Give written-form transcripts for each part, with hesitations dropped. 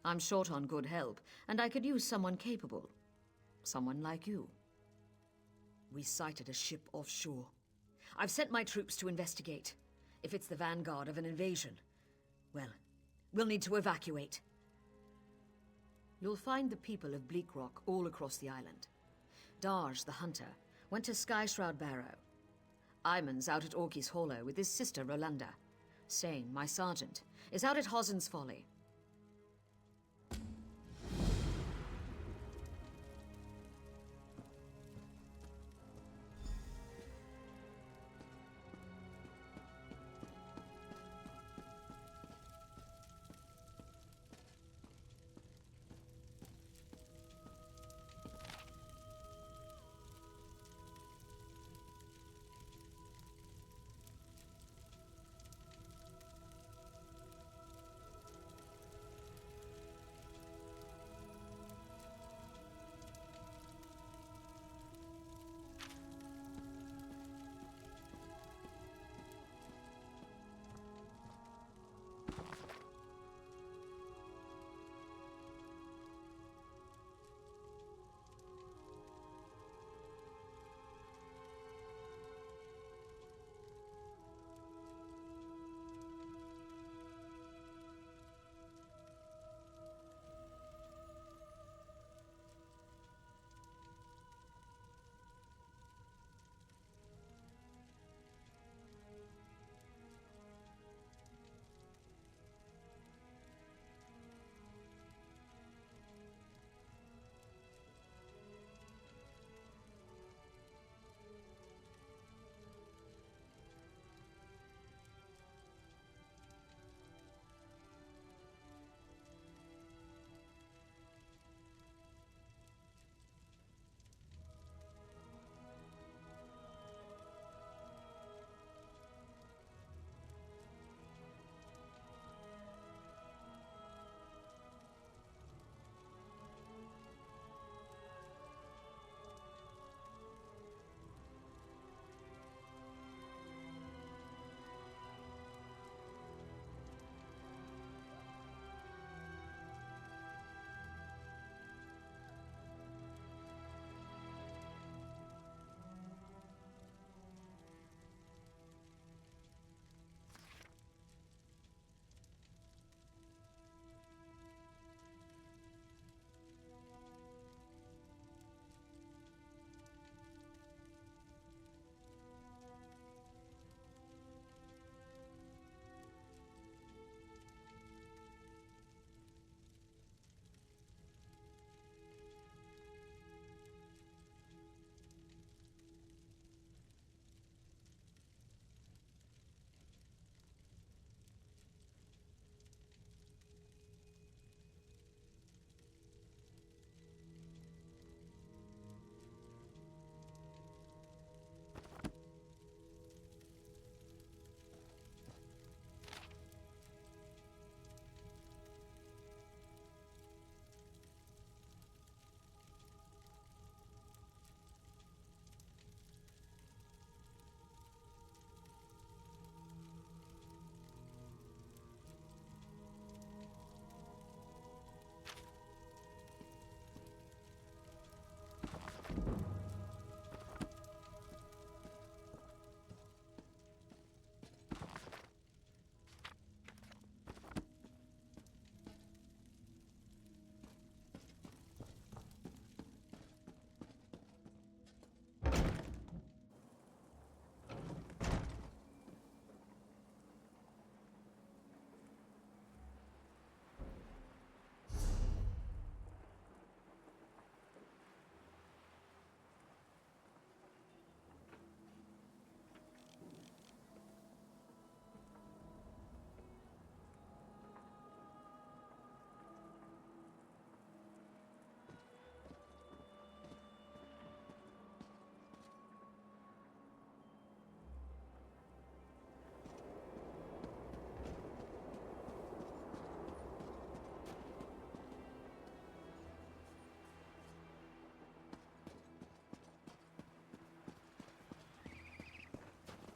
I'm short on good help, and I could use someone capable. Someone like you. We sighted a ship offshore. I've sent my troops to investigate. If it's the vanguard of an invasion, well, we'll need to evacuate. You'll find the people of Bleak Rock all across the island. Darj, the hunter, went to Sky Shroud Barrow. Iman's out at Orky's Hollow with his sister Rolanda. Sane, my sergeant, is out at Hosen's Folly.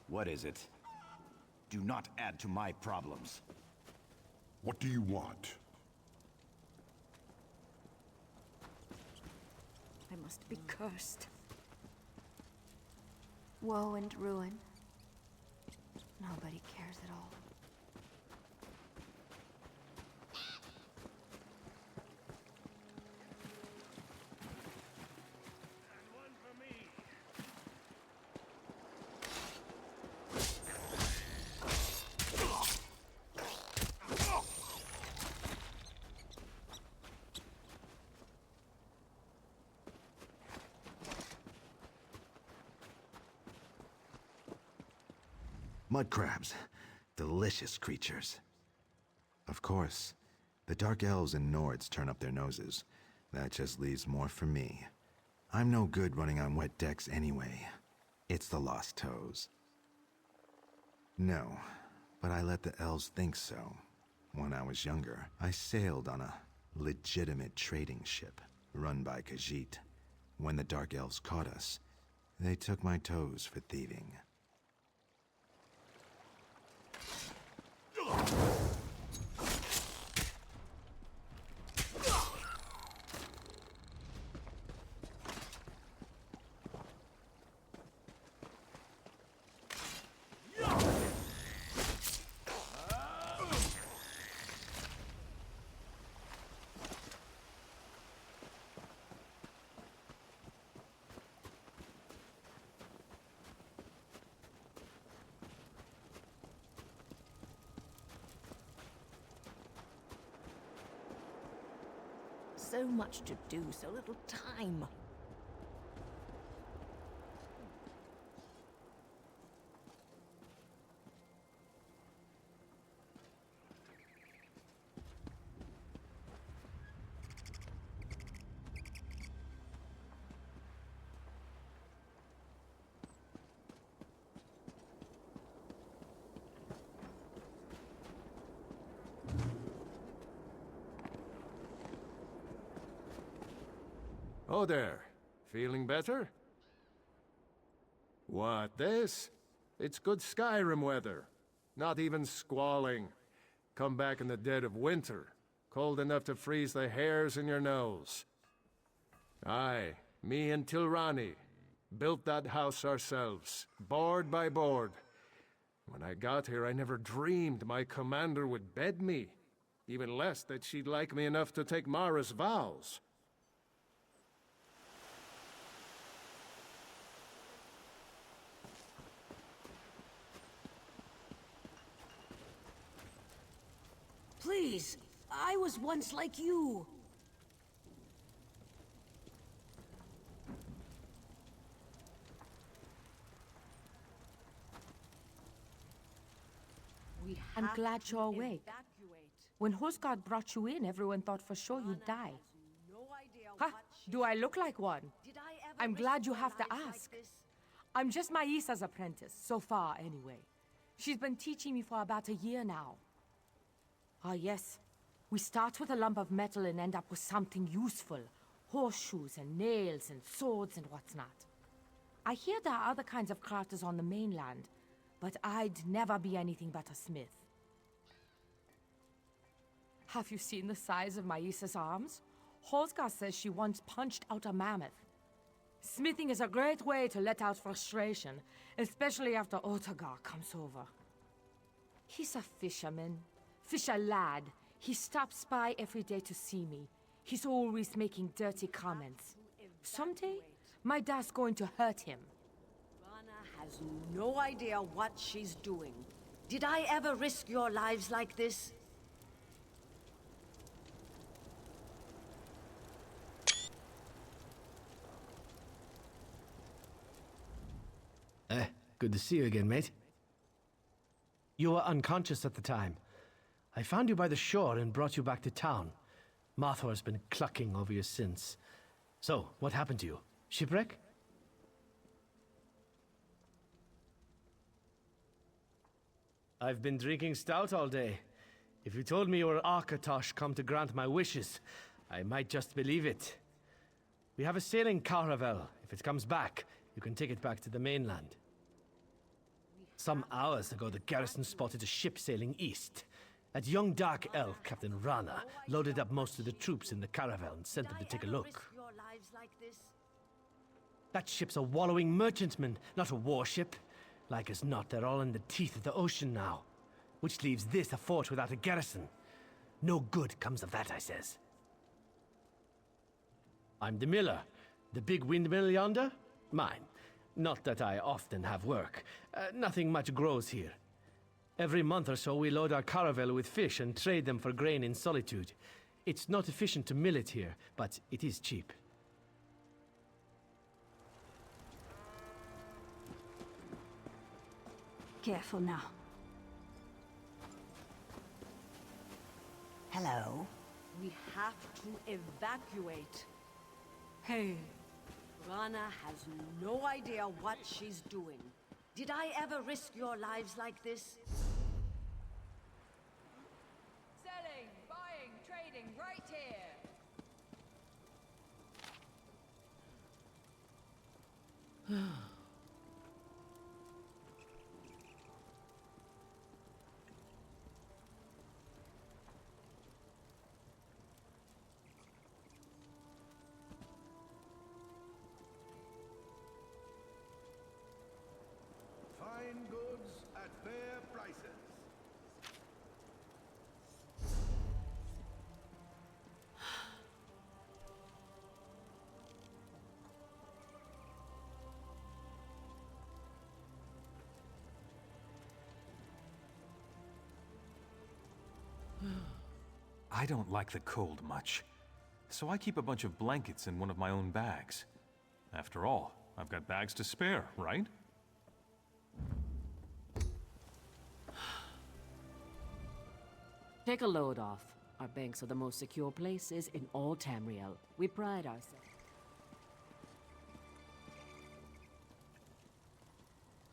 What is it? Do not add to my problems. What do you want? must be cursed. Woe and ruin. Nobody cares at all. Mud crabs. Delicious creatures. Of course, the Dark Elves and Nords turn up their noses. That just leaves more for me. I'm no good running on wet decks anyway. It's the lost toes. No, but I let the elves think so. When I was younger, I sailed on a legitimate trading ship run by Khajiit. When the Dark Elves caught us, they took my toes for thieving. So much to do, so little time. Oh there. Feeling better? What, this? It's good Skyrim weather. Not even squalling. Come back in the dead of winter. Cold enough to freeze the hairs in your nose. Aye, me and Tilrani built that house ourselves, board by board. When I got here, I never dreamed my commander would bed me. Even less that she'd like me enough to take Mara's vows. Please, I was once like you. I'm glad you're awake. When Hosgard brought you in, everyone thought for sure you'd die. Huh? Do I look like one? I'm glad you have to ask. I'm just Maisa's apprentice, so far anyway. She's been teaching me for about a year now. Ah, yes. We start with a lump of metal and end up with something useful. Horseshoes and nails and swords and what's not. I hear there are other kinds of crafters on the mainland, but I'd never be anything but a smith. Have you seen the size of Maisa's arms? Holzgar says she once punched out a mammoth. Smithing is a great way to let out frustration, especially after Otagar comes over. He's a fisherman. Fisher lad. He stops by every day to see me. He's always making dirty comments. Someday, my dad's going to hurt him. Rana has no idea what she's doing. Did I ever risk your lives like this? Good to see you again, mate. You were unconscious at the time. I found you by the shore and brought you back to town. Marthor's been clucking over you since. So, what happened to you? Shipwreck? I've been drinking stout all day. If you told me you were Arkatosh come to grant my wishes, I might just believe it. We have a sailing caravel. If it comes back, you can take it back to the mainland. Some hours ago, the garrison spotted a ship sailing east. That young dark elf, Captain Rana, loaded up most of the troops in the caravel and sent them to take a look. That ship's a wallowing merchantman, not a warship. Like as not, they're all in the teeth of the ocean now. Which leaves this a fort without a garrison. No good comes of that, I says. I'm the miller. The big windmill yonder? Mine. Not that I often have work. Nothing much grows here. Every month or so we load our caravel with fish and trade them for grain in solitude. It's not efficient to mill it here, but it is cheap. Careful now. Hello? We have to evacuate. Hey. Rana has no idea what she's doing. Did I ever risk your lives like this? Selling, buying, trading right here. Fine goods at fair prices. I don't like the cold much, so I keep a bunch of blankets in one of my own bags. After all, I've got bags to spare, right? Take a load off. Our banks are the most secure places in all Tamriel. We pride ourselves.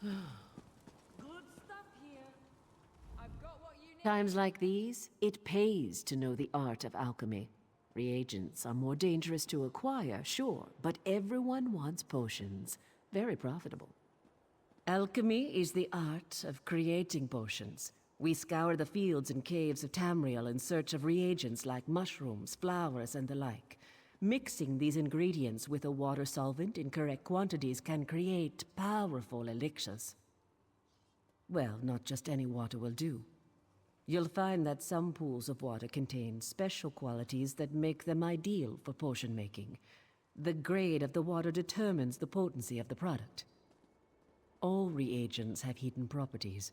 Good stuff here. I've got what you need. Times like these, it pays to know the art of alchemy. Reagents are more dangerous to acquire, sure, but everyone wants potions. Very profitable. Alchemy is the art of creating potions. We scour the fields and caves of Tamriel in search of reagents like mushrooms, flowers, and the like. Mixing these ingredients with a water solvent in correct quantities can create powerful elixirs. Well, not just any water will do. You'll find that some pools of water contain special qualities that make them ideal for potion making. The grade of the water determines the potency of the product. All reagents have hidden properties.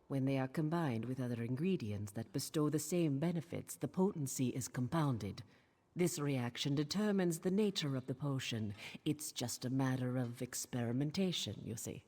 When they are combined with other ingredients that bestow the same benefits, the potency is compounded. This reaction determines the nature of the potion. It's just a matter of experimentation, you see.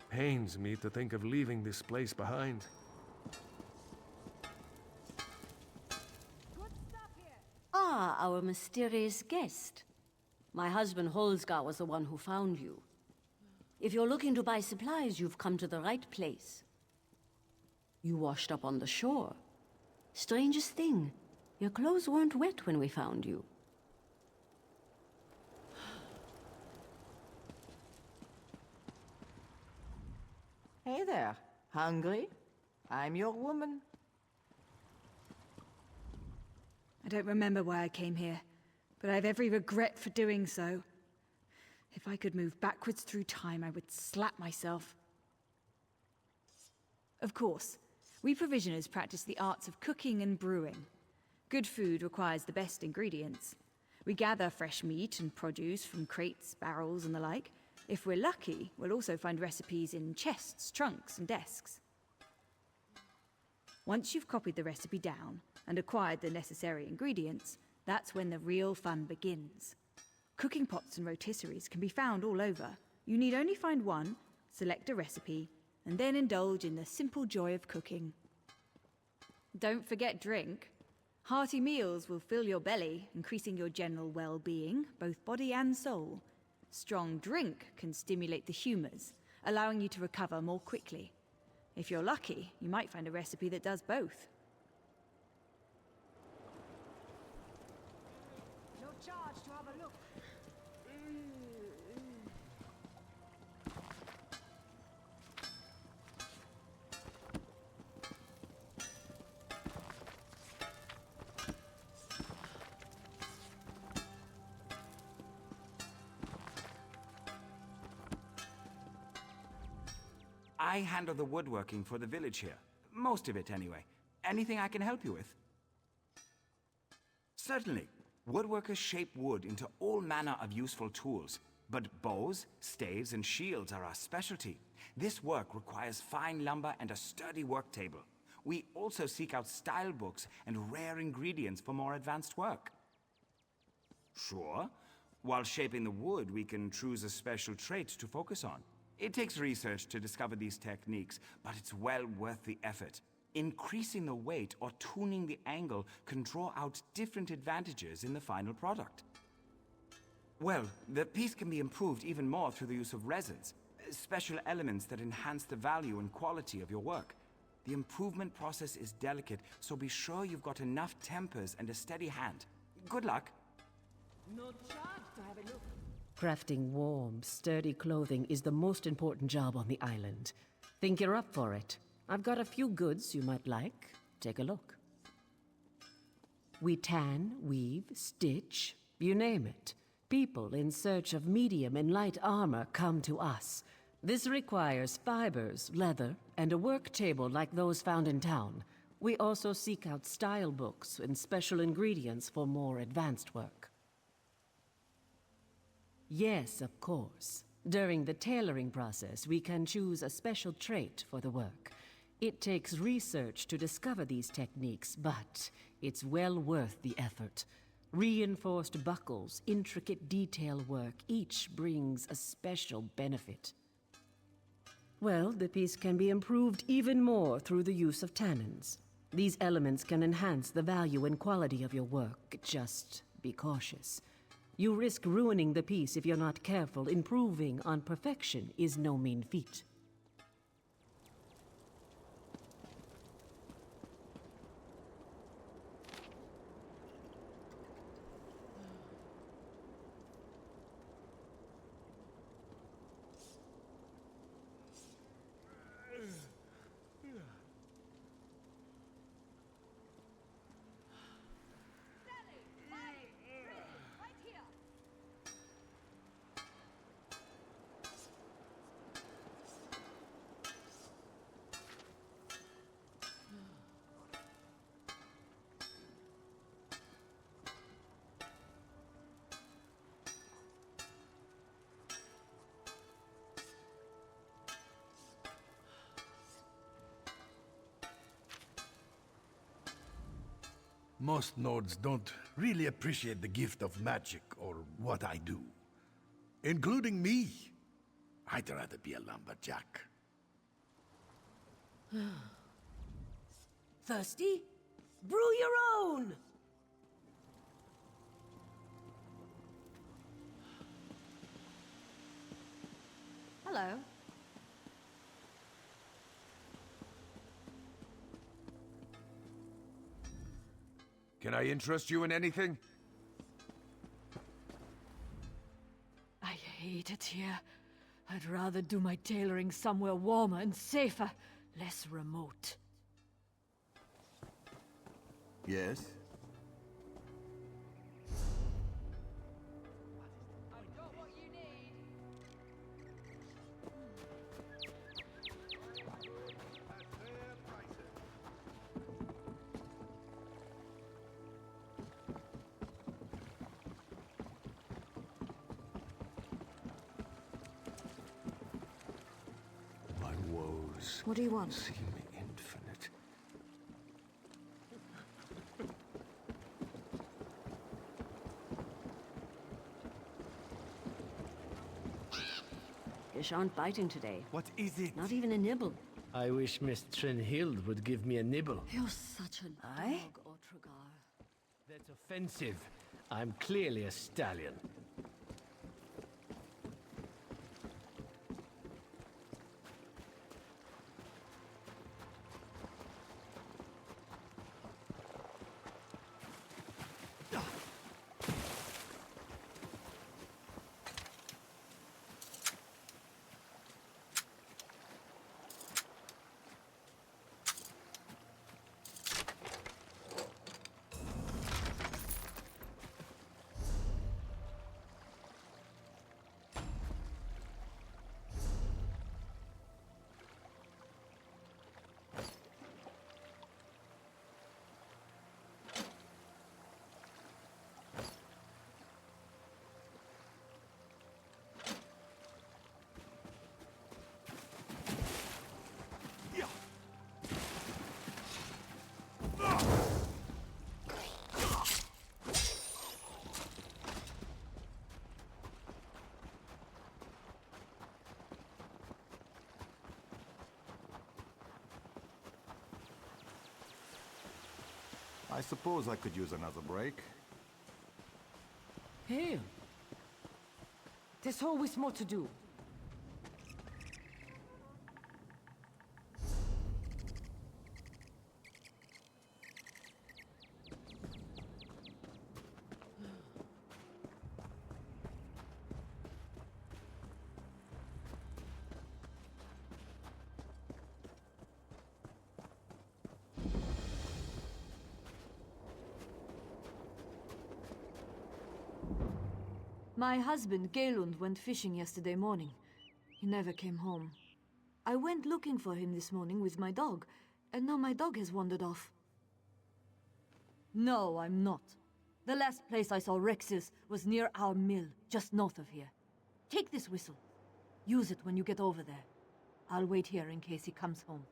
Pains me to think of leaving this place behind. Ah, our mysterious guest. My husband Holsgar was the one who found you. If you're looking to buy supplies, you've come to the right place. You washed up on the shore. Strangest thing, your clothes weren't wet when we found you. Hey there. Hungry? I'm your woman. I don't remember why I came here, but I have every regret for doing so. If I could move backwards through time, I would slap myself. Of course, we provisioners practice the arts of cooking and brewing. Good food requires the best ingredients. We gather fresh meat and produce from crates, barrels, and the like. If we're lucky, we'll also find recipes in chests, trunks, and desks. Once you've copied the recipe down, and acquired the necessary ingredients, that's when the real fun begins. Cooking pots and rotisseries can be found all over. You need only find one, select a recipe, and then indulge in the simple joy of cooking. Don't forget drink. Hearty meals will fill your belly, increasing your general well-being, both body and soul. Strong drink can stimulate the humours, allowing you to recover more quickly. If you're lucky, you might find a recipe that does both. No charge to have a look. I handle the woodworking for the village here. Most of it, anyway. Anything I can help you with? Certainly. Woodworkers shape wood into all manner of useful tools. But bows, staves, and shields are our specialty. This work requires fine lumber and a sturdy work table. We also seek out style books and rare ingredients for more advanced work. Sure. While shaping the wood, we can choose a special trait to focus on. It takes research to discover these techniques, but it's well worth the effort. Increasing the weight or tuning the angle can draw out different advantages in the final product. Well, the piece can be improved even more through the use of resins, special elements that enhance the value and quality of your work. The improvement process is delicate, so be sure you've got enough tempers and a steady hand. Good luck. No charge to have a look. Crafting warm, sturdy clothing is the most important job on the island. Think you're up for it? I've got a few goods you might like. Take a look. We tan, weave, stitch, you name it. People in search of medium and light armor come to us. This requires fibers, leather, and a work table like those found in town. We also seek out style books and special ingredients for more advanced work. Yes, of course. During the tailoring process, we can choose a special trait for the work. It takes research to discover these techniques, but it's well worth the effort. Reinforced buckles, intricate detail work, each brings a special benefit. Well, the piece can be improved even more through the use of tannins. These elements can enhance the value and quality of your work. Just be cautious. You risk ruining the piece if you're not careful. Improving on perfection is no mean feat. Most Nords don't really appreciate the gift of magic or what I do. Including me. I'd rather be a lumberjack. Thirsty? Brew your own! Hello. Can I interest you in anything? I hate it here. I'd rather do my tailoring somewhere warmer and safer, less remote. Yes? I got what you need. At fair prices. My woes What do you want? seem infinite. Fish aren't biting today. What is it? Not even a nibble. I wish Miss Trinhild would give me a nibble. You're such a dog, Otragar. That's offensive. I'm clearly a stallion. I suppose I could use another break. Hey, there's always more to do. My husband, Galund, went fishing yesterday morning. He never came home. I went looking for him this morning with my dog, and now my dog has wandered off. No, I'm not. The last place I saw Rex's was near our mill, just north of here. Take this whistle. Use it when you get over there. I'll wait here in case he comes home.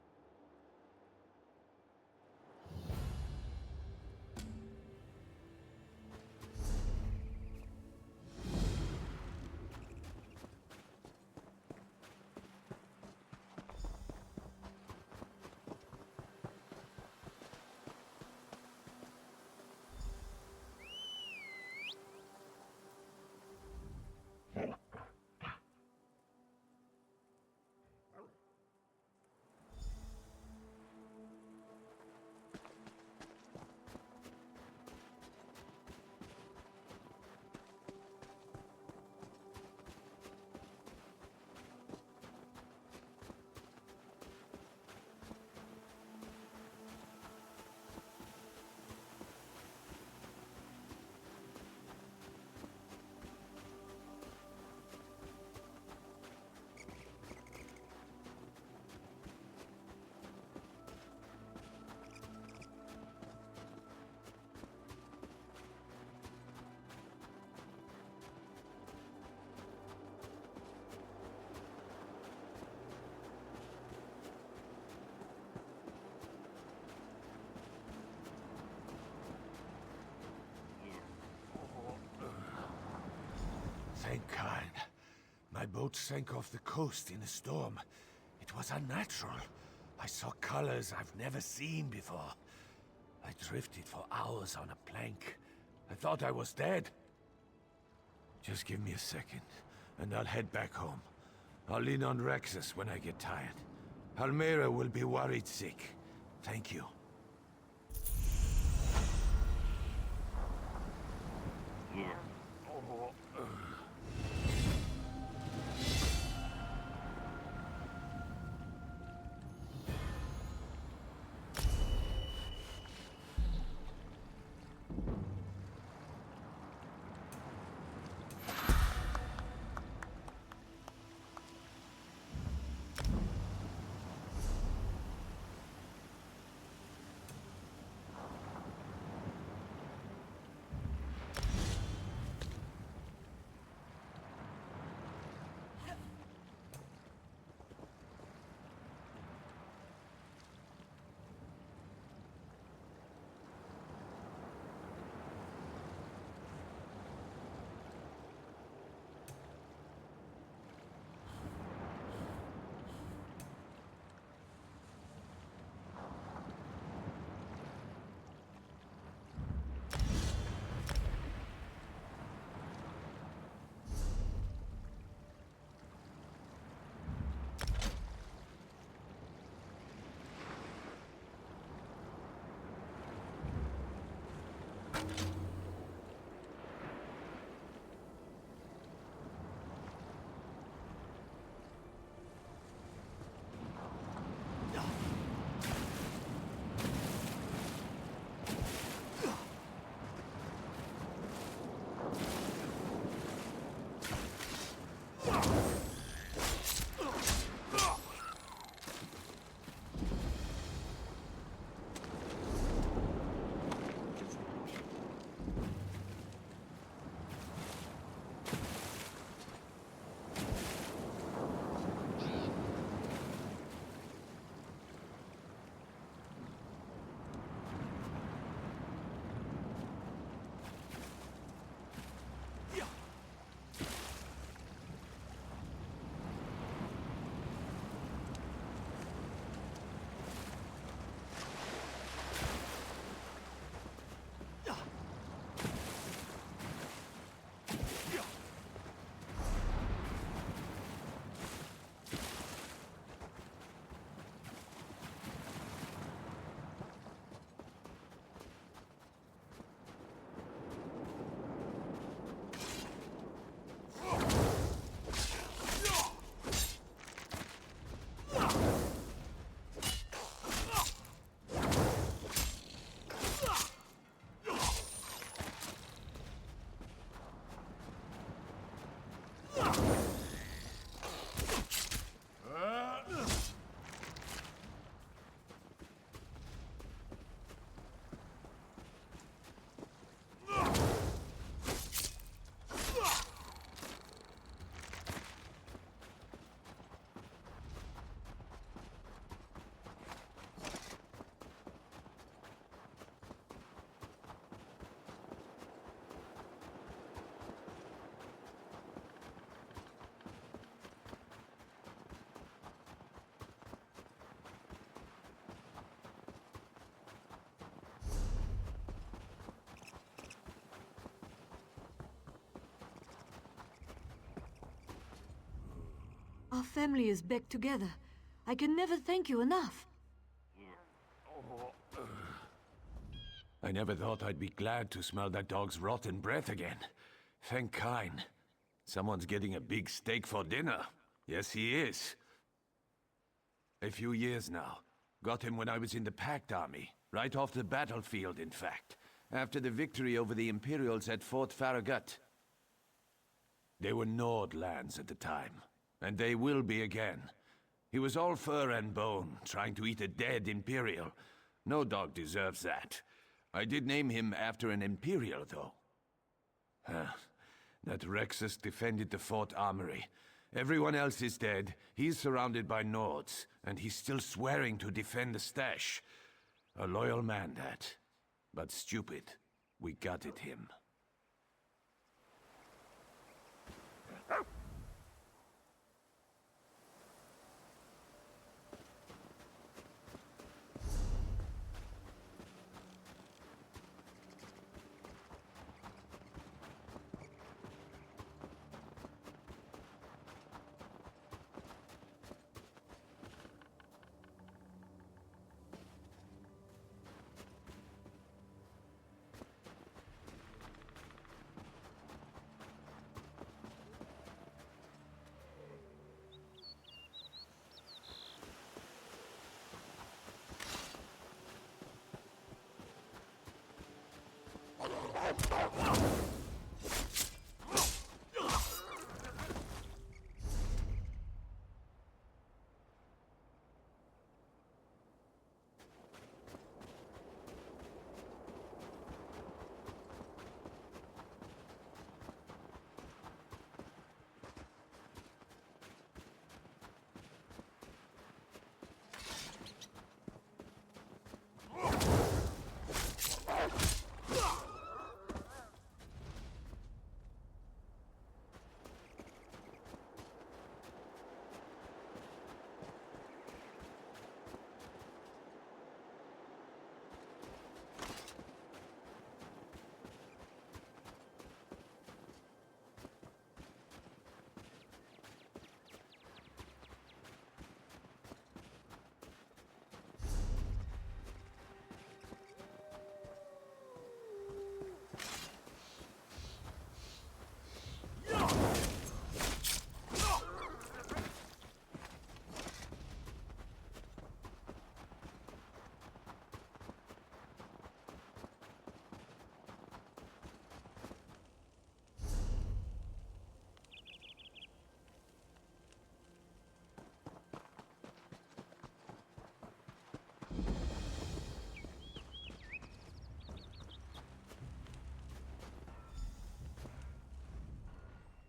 Thank God. My boat sank off the coast in a storm. It was unnatural. I saw colors I've never seen before. I drifted for hours on a plank. I thought I was dead. Just give me a second, and I'll head back home. I'll lean on Rexus when I get tired. Halmera will be worried sick. Thank you. Our family is back together. I can never thank you enough. I never thought I'd be glad to smell that dog's rotten breath again. Thank Kine. Someone's getting a big steak for dinner. Yes, he is. A few years now. Got him when I was in the Pact Army. Right off the battlefield, in fact. After the victory over the Imperials at Fort Farragut. They were Nord lands at the time. And they will be again. He was all fur and bone, trying to eat a dead Imperial. No dog deserves that. I did name him after an Imperial, though. That Rexus defended the fort armory. Everyone else is dead. He's surrounded by Nords, and he's still swearing to defend the stash. A loyal man, that. But stupid. We gutted him.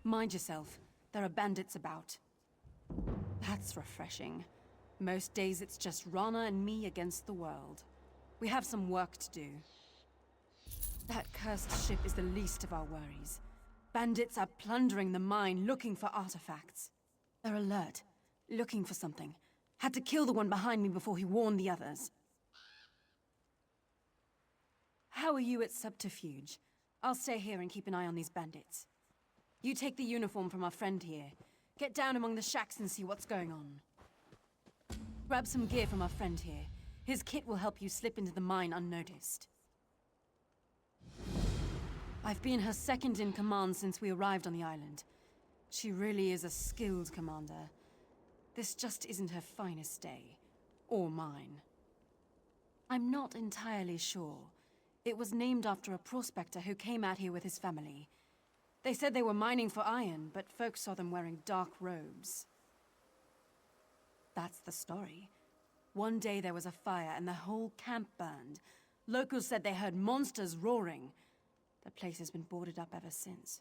Mind yourself. There are bandits about. That's refreshing. Most days it's just Rana and me against the world. We have some work to do. That cursed ship is the least of our worries. Bandits are plundering the mine, looking for artifacts. They're alert, looking for something. Had to kill the one behind me before he warned the others. How are you at Subterfuge? I'll stay here and keep an eye on these bandits. You take the uniform from our friend here. Get down among the shacks and see what's going on. Grab some gear from our friend here. His kit will help you slip into the mine unnoticed. I've been her second in command since we arrived on the island. She really is a skilled commander. This just isn't her finest day. Or mine. I'm not entirely sure. It was named after a prospector who came out here with his family. They said they were mining for iron, but folks saw them wearing dark robes. That's the story. One day there was a fire and the whole camp burned. Locals said they heard monsters roaring. The place has been boarded up ever since.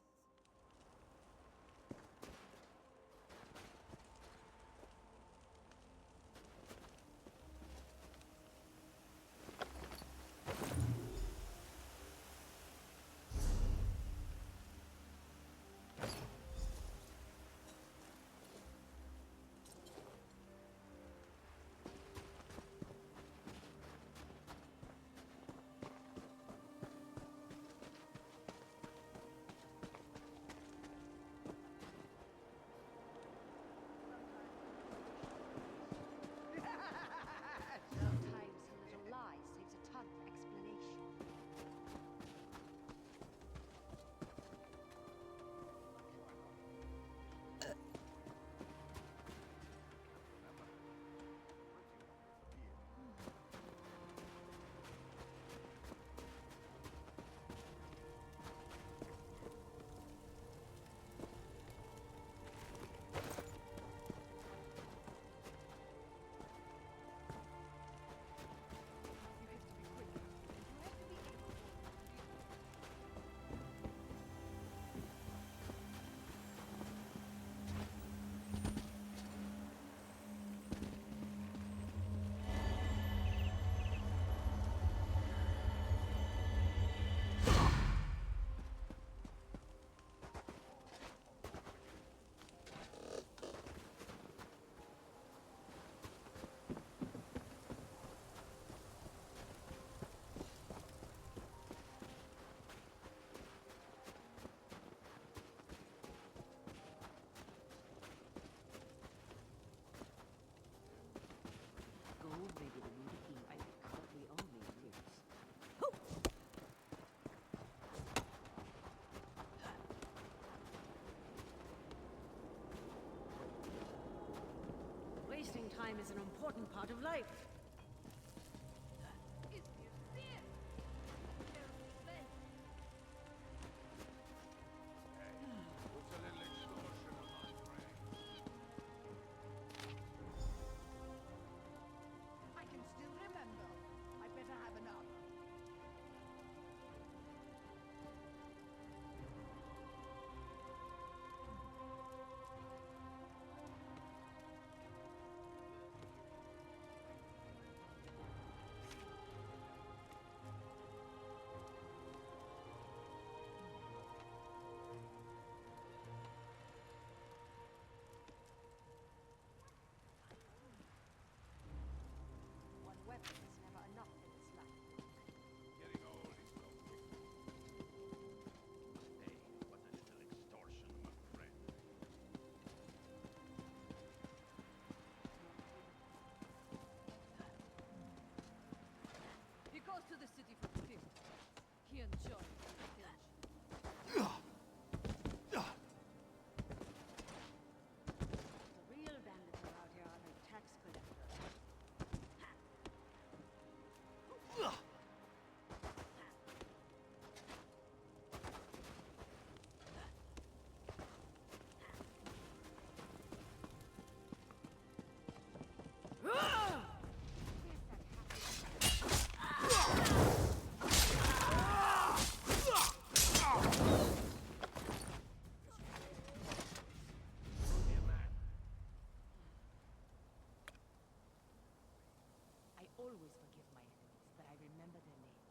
time is an important part of life. Goes to the city for the gift. He enjoys the real bandits around here are the tax collectors. Always forgive my enemies, but I remember their names.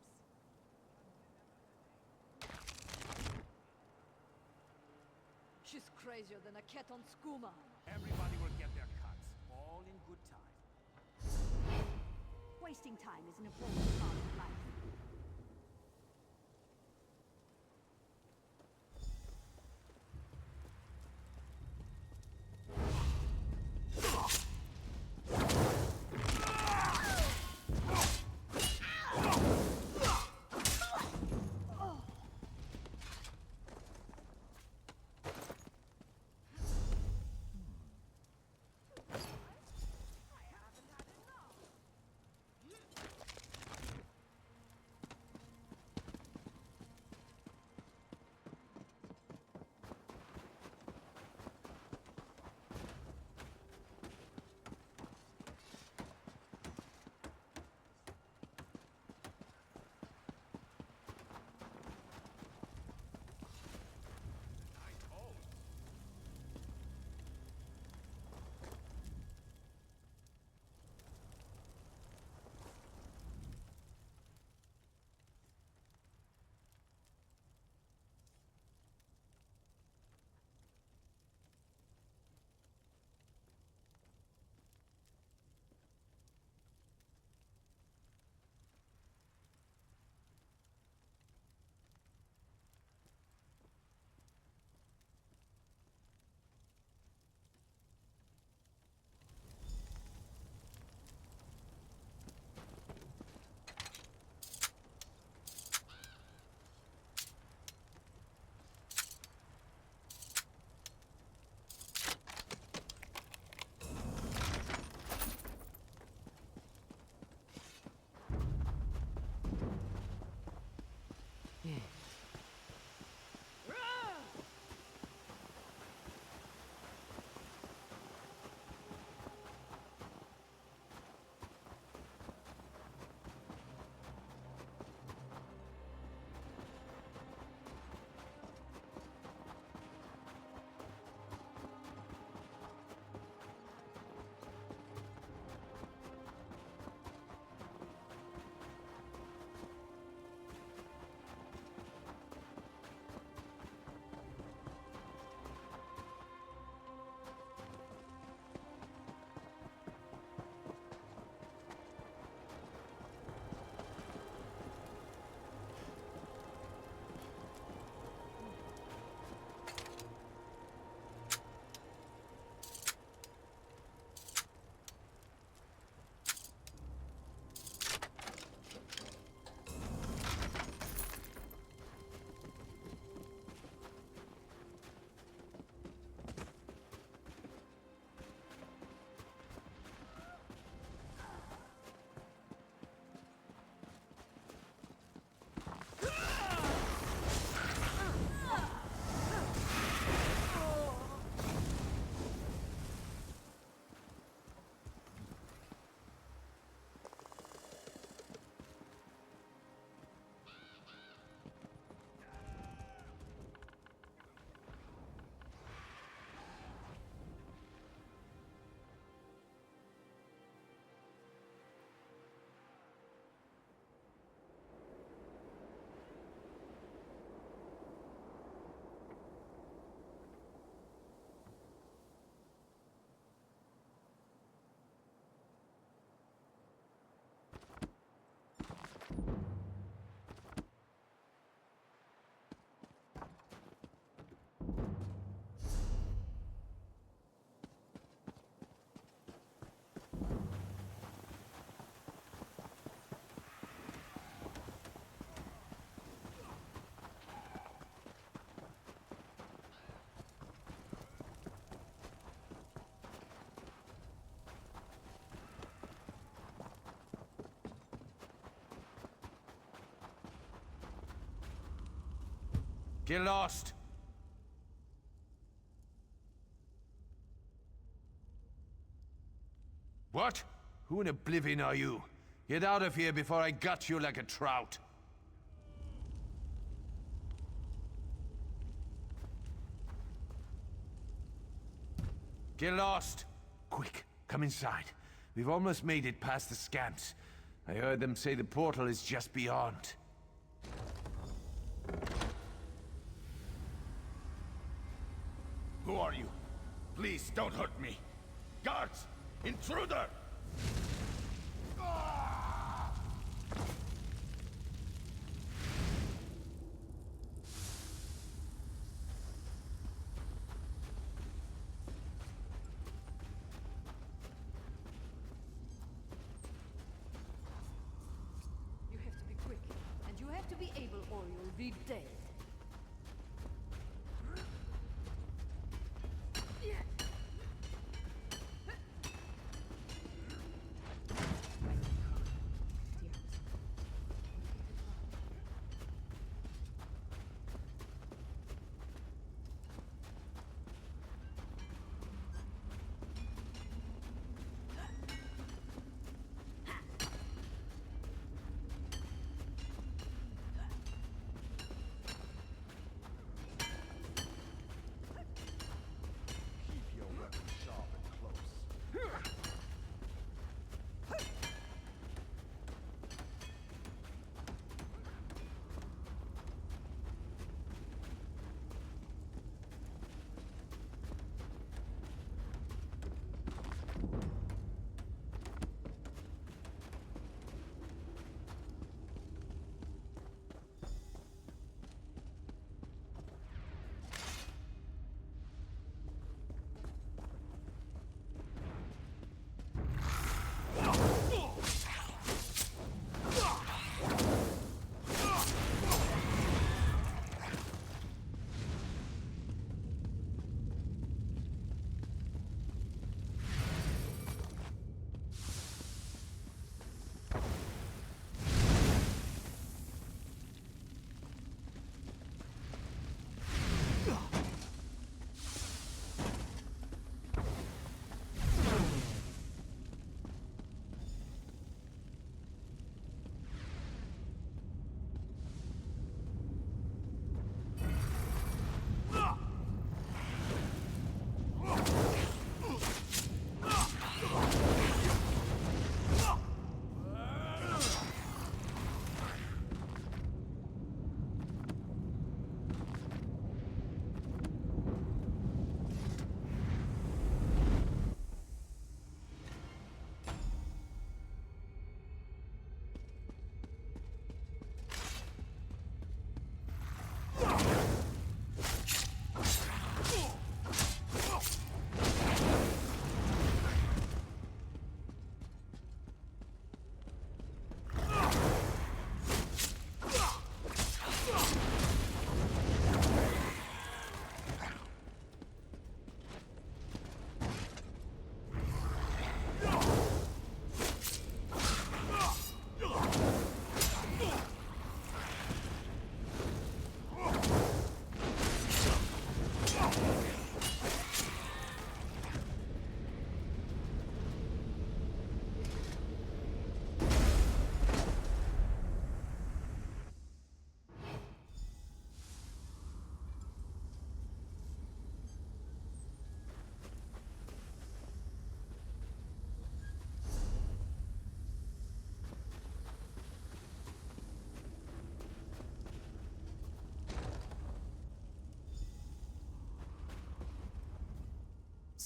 She's crazier than a cat on skooma. Everybody will get their cuts, all in good time. Wasting time is an important part of life. Get lost! What? Who in oblivion are you? Get out of here before I gut you like a trout. Get lost! Quick, come inside. We've almost made it past the scamps. I heard them say the portal is just beyond. Who are you? Please, don't hurt me. Guards! Intruder! You have to be quick, and you have to be able or you'll be dead.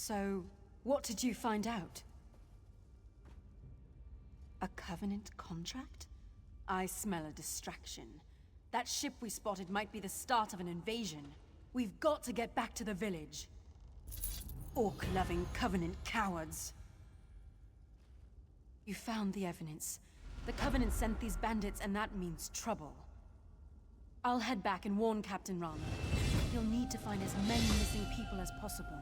So, what did you find out? A Covenant contract? I smell a distraction. That ship we spotted might be the start of an invasion. We've got to get back to the village. Orc-loving Covenant cowards. You found the evidence. The Covenant sent these bandits, and that means trouble. I'll head back and warn Captain Rana. He'll need to find as many missing people as possible.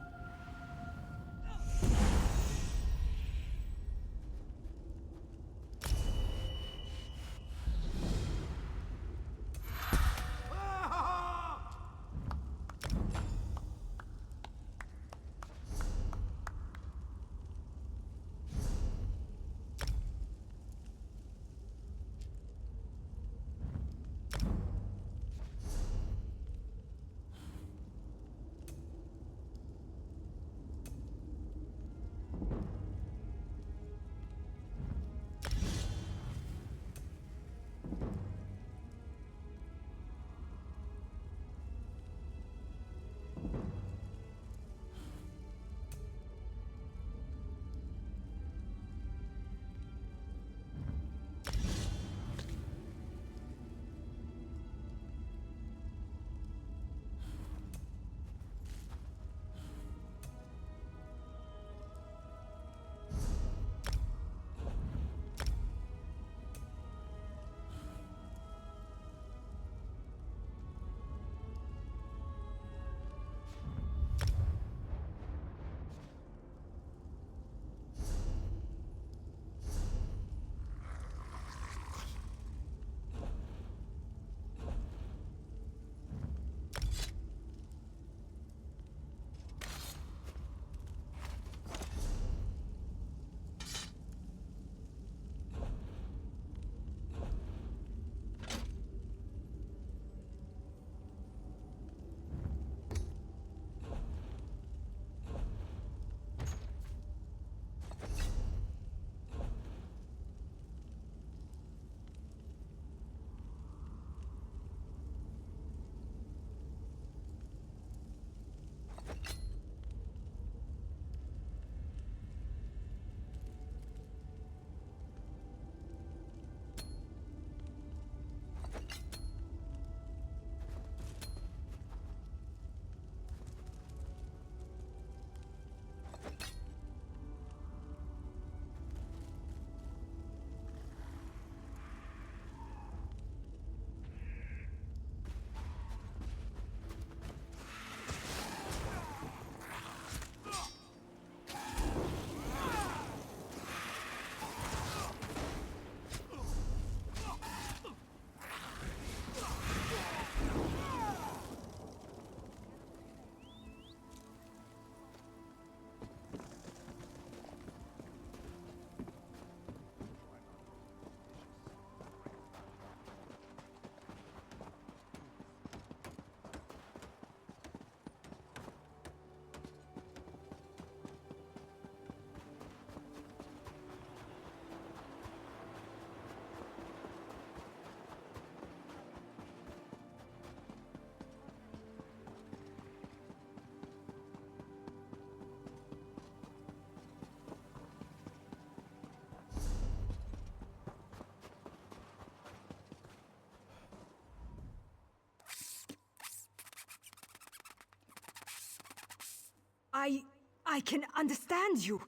I can understand you.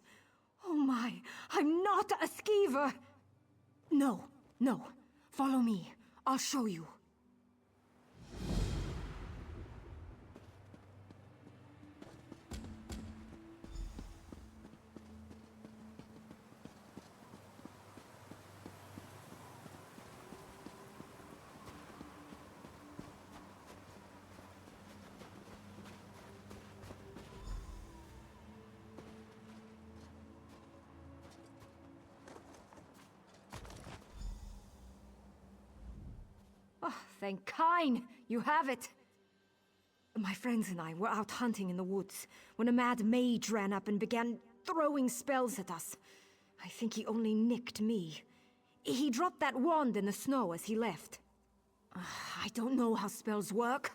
Oh my, I'm not a skeever. No, no. Follow me. I'll show you. Oh, thank Kine! You have it! My friends and I were out hunting in the woods when a mad mage ran up and began throwing spells at us. I think he only nicked me. He dropped that wand in the snow as he left. I don't know how spells work.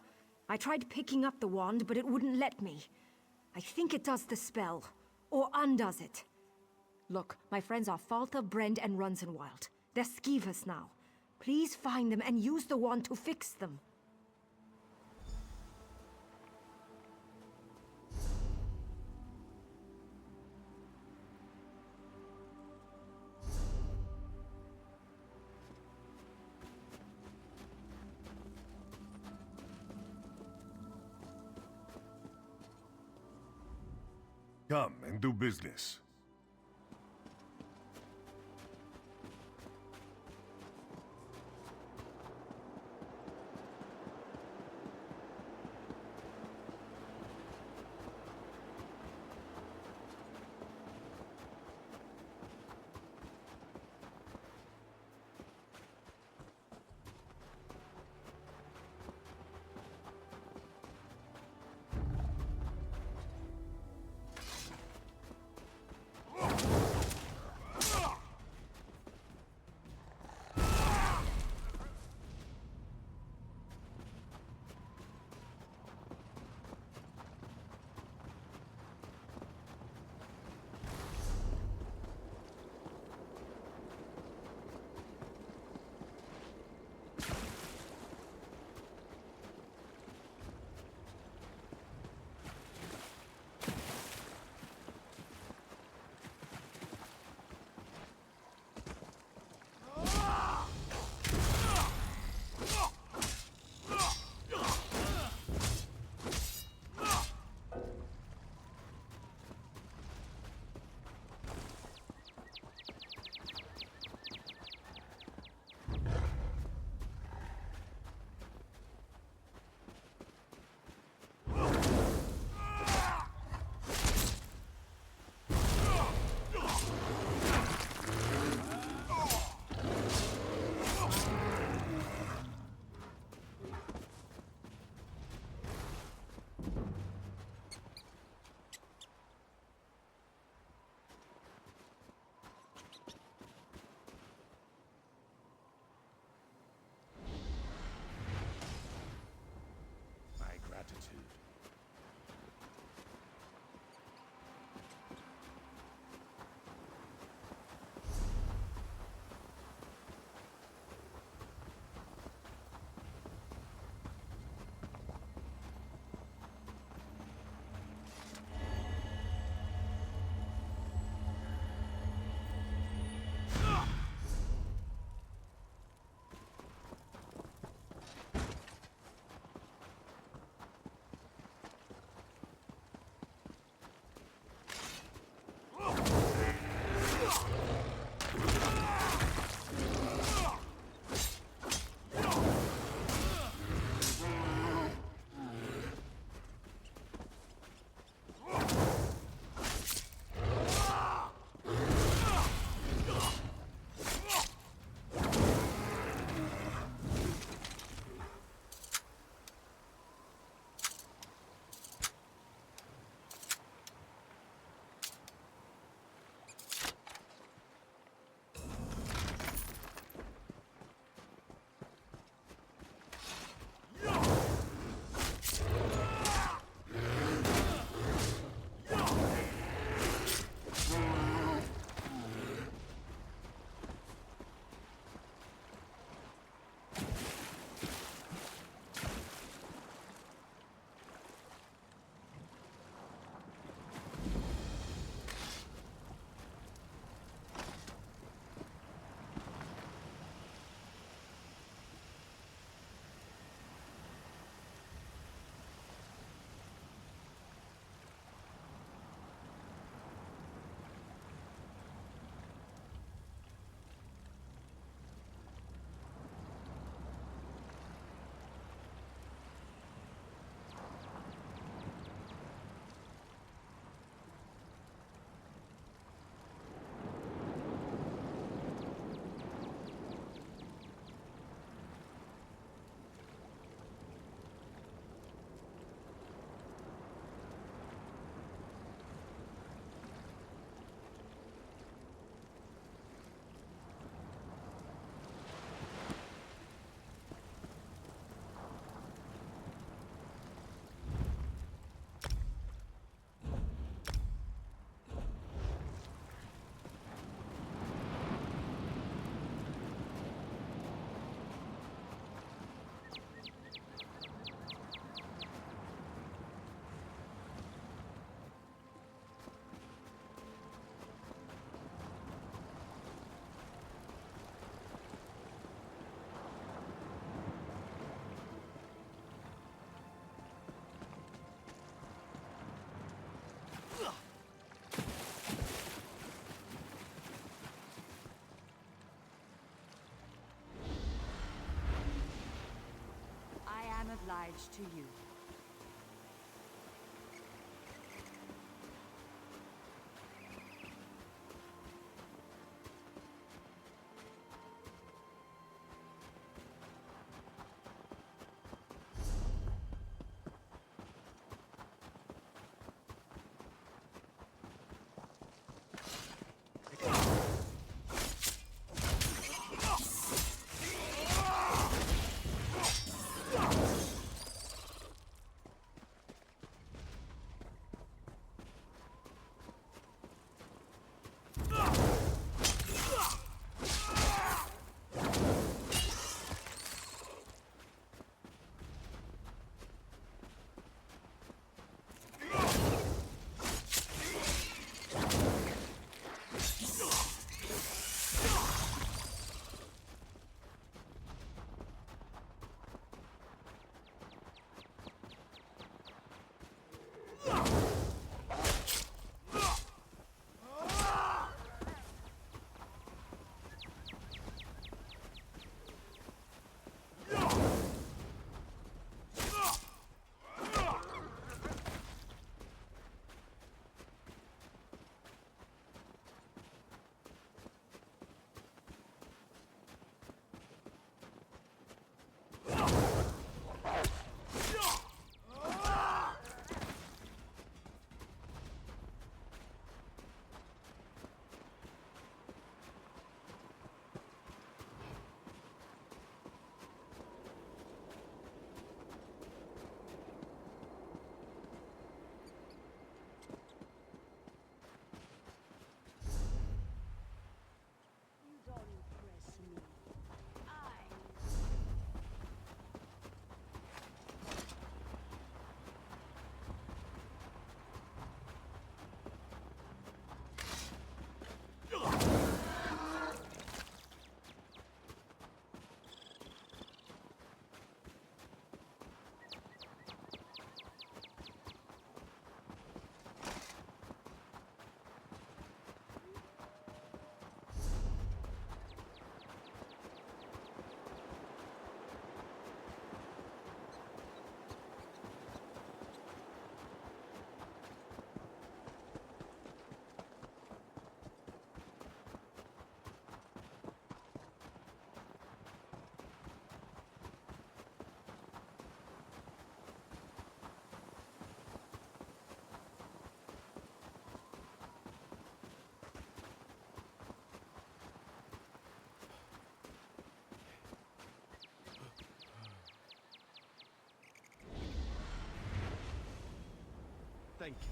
I tried picking up the wand, but it wouldn't let me. I think it does the spell, or undoes it. Look, my friends are Falta, Brend, and Runzenwild. They're skeevers now. Please find them and use the wand to fix them. Come and do business. obliged to you. Thank you.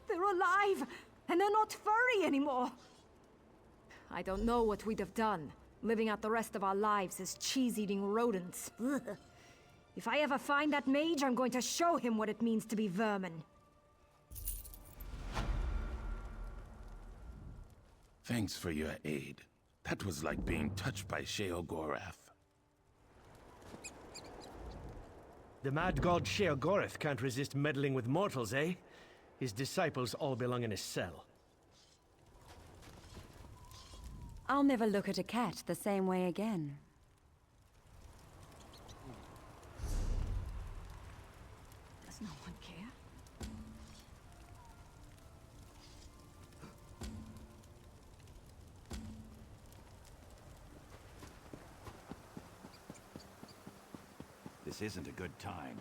They're alive! And they're not furry anymore! I don't know what we'd have done, living out the rest of our lives as cheese-eating rodents. Ugh. If I ever find that mage, I'm going to show him what it means to be vermin. Thanks for your aid. That was like being touched by Sheogorath. The mad god Sheogorath can't resist meddling with mortals, eh? His disciples all belong in his cell. I'll never look at a cat the same way again. Does no one care? This isn't a good time.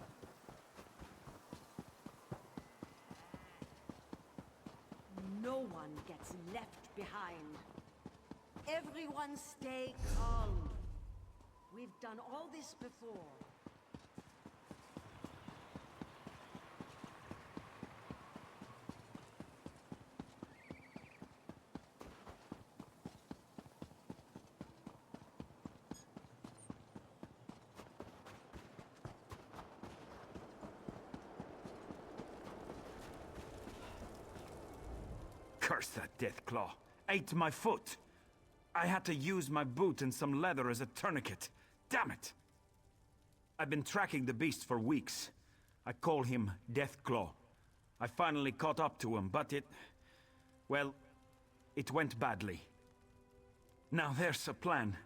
No one gets left behind. Everyone stay calm. We've done all this before. Curse that Deathclaw. Ate my foot. I had to use my boot and some leather as a tourniquet. Damn it! I've been tracking the beast for weeks. I call him Deathclaw. I finally caught up to him, but well, it went badly. Now there's a plan.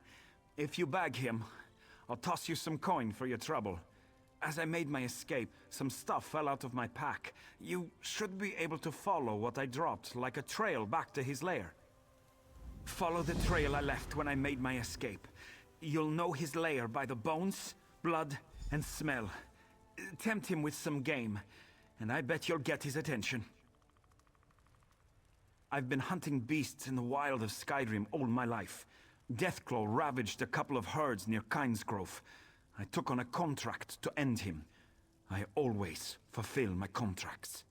If you bag him, I'll toss you some coin for your trouble. As I made my escape, some stuff fell out of my pack. You should be able to follow what I dropped, like a trail back to his lair. Follow the trail I left when I made my escape. You'll know his lair by the bones, blood, and smell. Tempt him with some game, and I bet you'll get his attention. I've been hunting beasts in the wild of Skyrim all my life. Deathclaw ravaged a couple of herds near Kynesgrove. I took on a contract to end him. I always fulfill my contracts.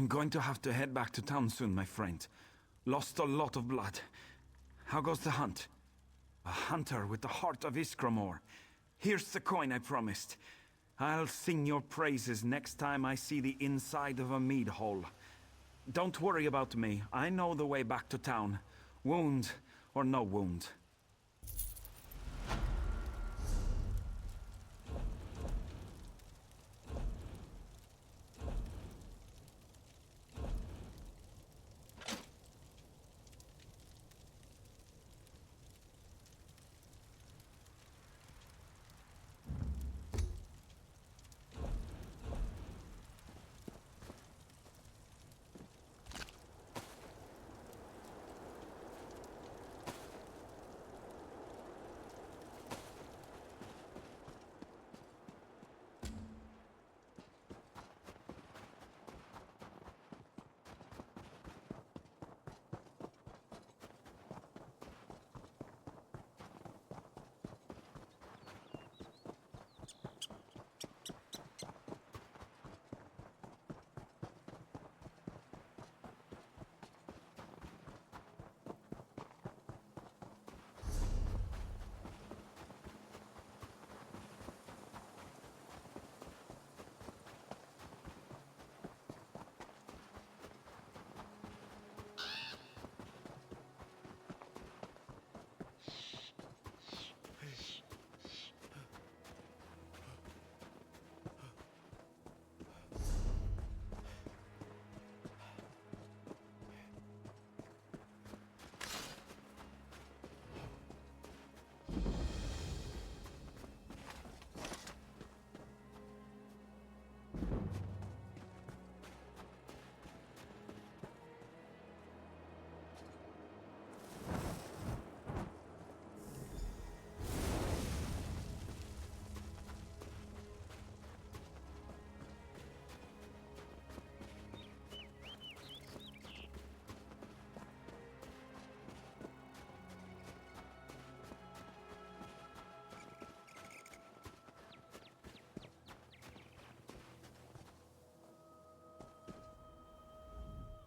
I'm going to have to head back to town soon, my friend. Lost a lot of blood. How goes the hunt? A hunter with the heart of Iskramor. Here's the coin I promised. I'll sing your praises next time I see the inside of a mead hall. Don't worry about me. I know the way back to town. Wound or no wound.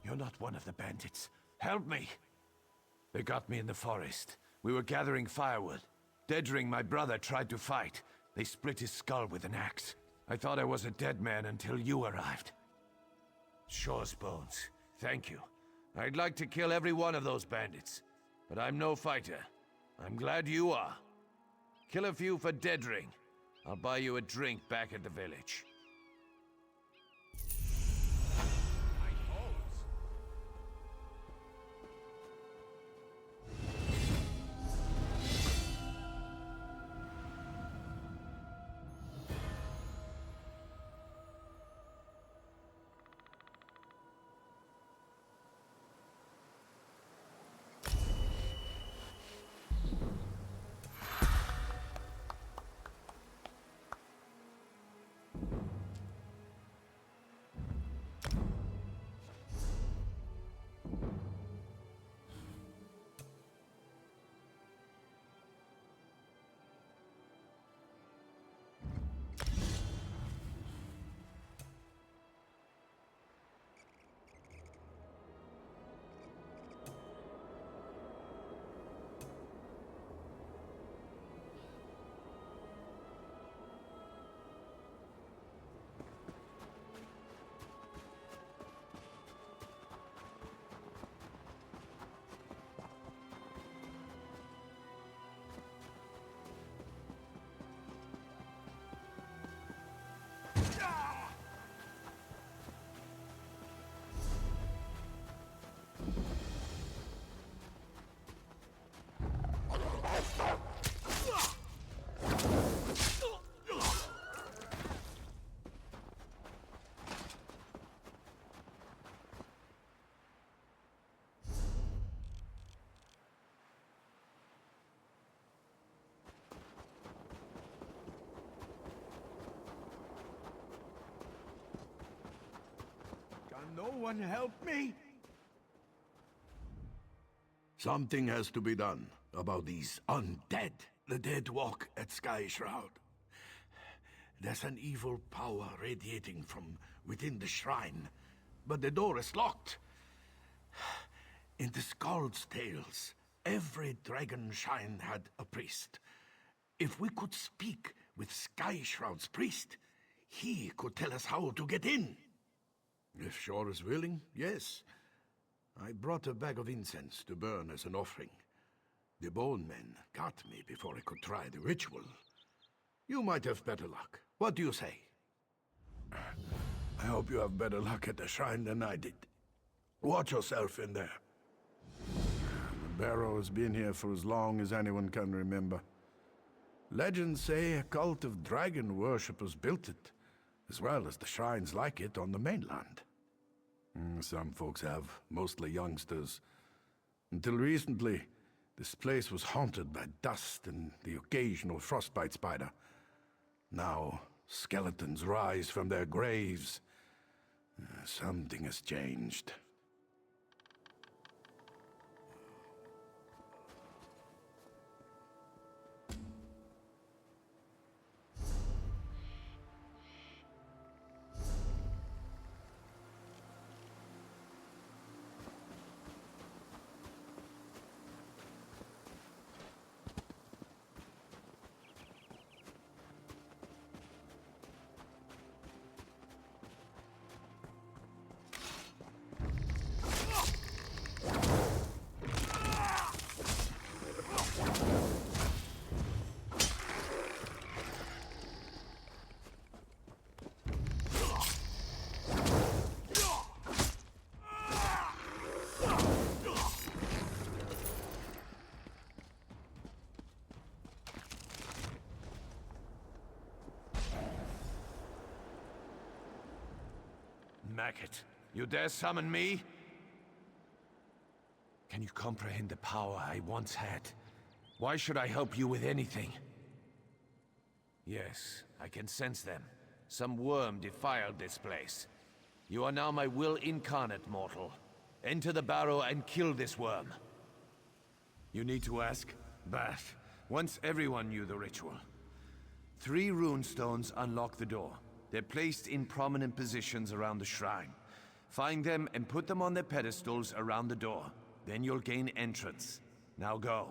You're not one of the bandits. Help me! They got me in the forest. We were gathering firewood. Dedring, my brother, tried to fight. They split his skull with an axe. I thought I was a dead man until you arrived. Shore's bones. Thank you. I'd like to kill every one of those bandits, but I'm no fighter. I'm glad you are. Kill a few for Dedring. I'll buy you a drink back at the village. Can no one help me? Something has to be done about these undead. The dead walk at Sky Shroud. There's an evil power radiating from within the shrine, but the door is locked. In the Skald's tales, every dragon shrine had a priest. If we could speak with Sky Shroud's priest, he could tell us how to get in. If Shore is willing, yes. I brought a bag of incense to burn as an offering. The bone men got me before I could try the ritual. You might have better luck. What do you say? I hope you have better luck at the shrine than I did. Watch yourself in there. The barrow has been here for as long as anyone can remember. Legends say a cult of dragon worshippers built it, as well as the shrines like it on the mainland. Some folks have, mostly youngsters. Until recently, this place was haunted by dust and the occasional frostbite spider. Now, skeletons rise from their graves. Something has changed. Maggot, you dare summon me? Can you comprehend the power I once had? Why should I help you with anything? Yes, I can sense them. Some worm defiled this place. You are now my will incarnate, mortal. Enter the barrow and kill this worm. You need to ask? Bath. Once everyone knew the ritual. 3 rune stones unlock the door. They're placed in prominent positions around the shrine. Find them and put them on their pedestals around the door. Then you'll gain entrance. Now go.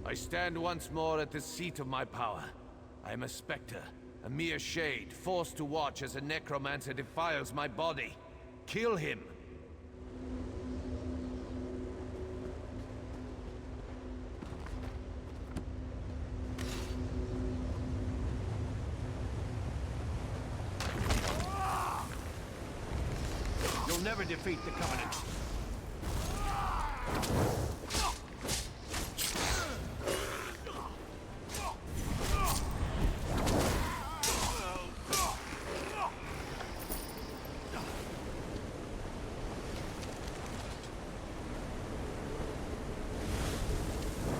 I stand once more at the seat of my power. I am a specter, a mere shade, forced to watch as a necromancer defiles my body. Kill him! You'll never defeat the Covenant.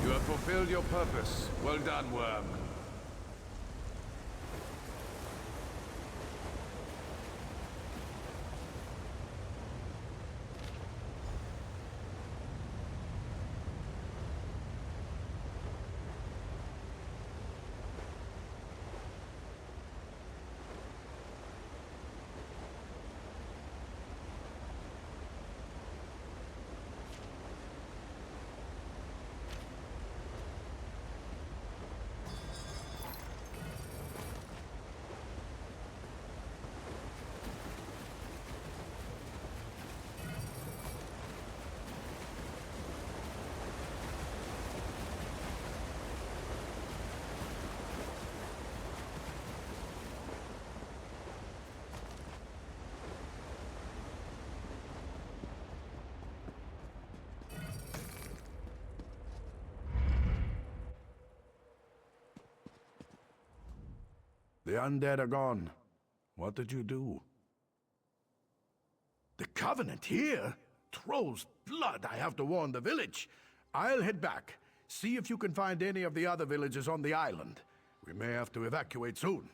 You have fulfilled your purpose. Well done, Worm. The undead are gone. What did you do? The Covenant here? Troll's blood, I have to warn the village. I'll head back. See if you can find any of the other villages on the island. We may have to evacuate soon.